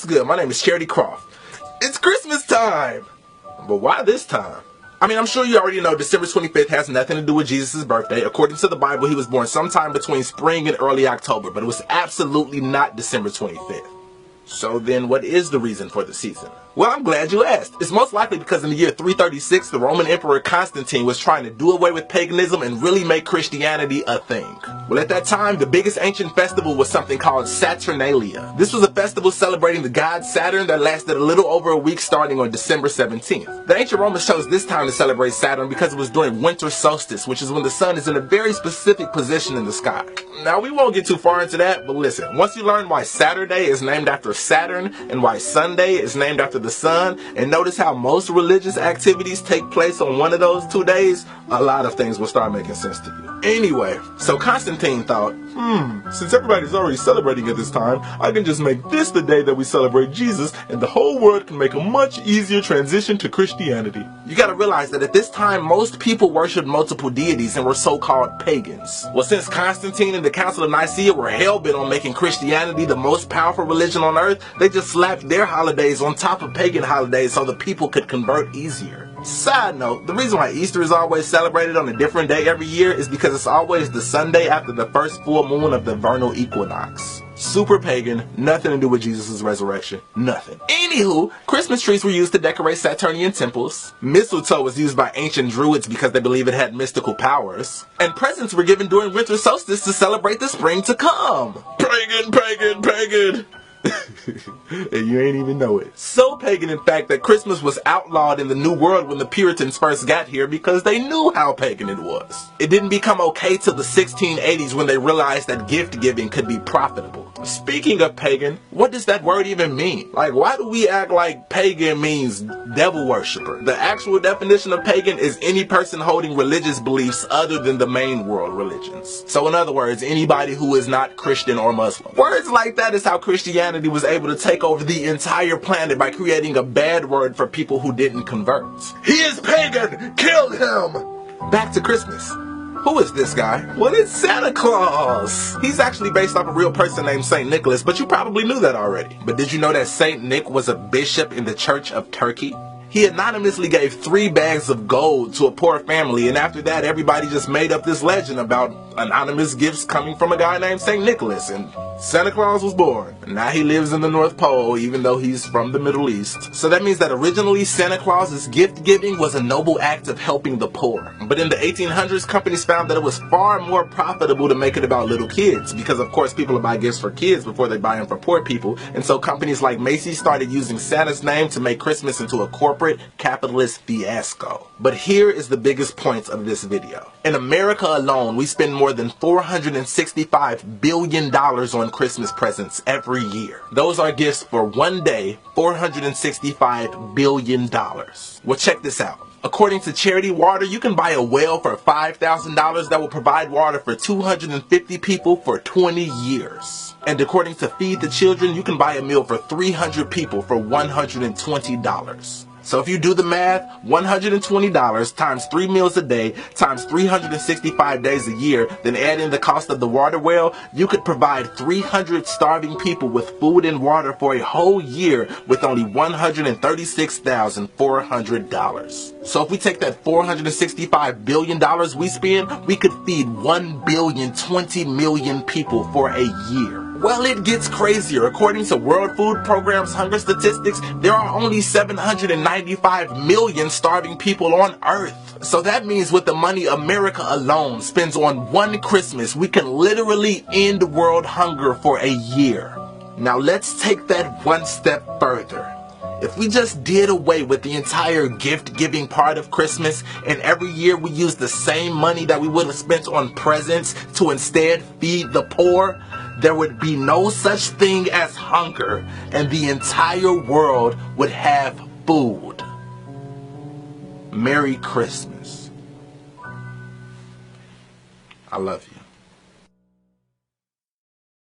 What's good? My name is Charity Croft. It's Christmas time! But why this time? I mean, I'm sure you already know December 25th has nothing to do with Jesus' birthday. According to the Bible, he was born sometime between spring and early October, but it was absolutely not December 25th. So then what is the reason for the season? Well, I'm glad you asked. It's most likely because in the year 336, the Roman Emperor Constantine was trying to do away with paganism and really make Christianity a thing. Well, at that time, the biggest ancient festival was something called Saturnalia. This was a festival celebrating the god Saturn that lasted a little over a week starting on December 17th. The ancient Romans chose this time to celebrate Saturn because it was during winter solstice, which is when the sun is in a very specific position in the sky. Now, we won't get too far into that, but listen, once you learn why Saturday is named after Saturn and why Sunday is named after the sun, and notice how most religious activities take place on one of those 2 days, a lot of things will start making sense to you. Anyway, so Constantine thought, since everybody's already celebrating at this time, I can just make this the day that we celebrate Jesus, and the whole world can make a much easier transition to Christianity. You gotta realize that at this time, most people worshipped multiple deities and were so-called pagans. Well, since Constantine and the Council of Nicaea were hell-bent on making Christianity the most powerful religion on earth, they just slapped their holidays on top of pagan holidays so the people could convert easier. Side note, the reason why Easter is always celebrated on a different day every year is because it's always the Sunday after the first full moon of the vernal equinox. Super pagan, nothing to do with Jesus' resurrection, nothing. Anywho, Christmas trees were used to decorate Saturnian temples. Mistletoe was used by ancient druids because they believe it had mystical powers. And presents were given during winter solstice to celebrate the spring to come. Pagan, pagan, pagan! And you ain't even know it. So pagan, in fact, that Christmas was outlawed in the New World when the Puritans first got here because they knew how pagan it was. It didn't become okay till the 1680s when they realized that gift giving could be profitable. Speaking of pagan, what does that word even mean? Like, why do we act like pagan means devil worshiper? The actual definition of pagan is any person holding religious beliefs other than the main world religions. So in other words, anybody who is not Christian or Muslim. Words like that is how Christianity was able to take over the entire planet by creating a bad word for people who didn't convert. He is pagan! Kill him! Back to Christmas. Who is this guy? Well, it's Santa Claus. He's actually based off a real person named Saint Nicholas, but you probably knew that already. But did you know that Saint Nick was a bishop in the Church of Turkey? He anonymously gave 3 bags of gold to a poor family, and after that, everybody just made up this legend about anonymous gifts coming from a guy named Saint Nicholas, and Santa Claus was born. And now he lives in the North Pole, even though he's from the Middle East. So that means that originally Santa Claus's gift giving was a noble act of helping the poor. But in the 1800s, companies found that it was far more profitable to make it about little kids, because of course people would buy gifts for kids before they buy them for poor people. And so companies like Macy's started using Santa's name to make Christmas into a corporate capitalist fiasco. But here is the biggest point of this video. In America alone, we spend more than $465 billion on Christmas presents every year. Those are gifts for one day, $465 billion. Well, check this out. According to Charity Water, you can buy a well for $5,000 that will provide water for 250 people for 20 years. And according to Feed the Children, you can buy a meal for 300 people for $120. So if you do the math, $120 times 3 meals a day times 365 days a year, then add in the cost of the water well, you could provide 300 starving people with food and water for a whole year with only $136,400. So if we take that $465 billion we spend, we could feed 1,020,000,000 people for a year. Well, it gets crazier. According to World Food Programme's hunger statistics, there are only 795 million starving people on Earth. So that means with the money America alone spends on one Christmas, we can literally end world hunger for a year. Now let's take that one step further. If we just did away with the entire gift-giving part of Christmas, and every year we use the same money that we would have spent on presents to instead feed the poor, there would be no such thing as hunger, and the entire world would have food. Merry Christmas. I love you.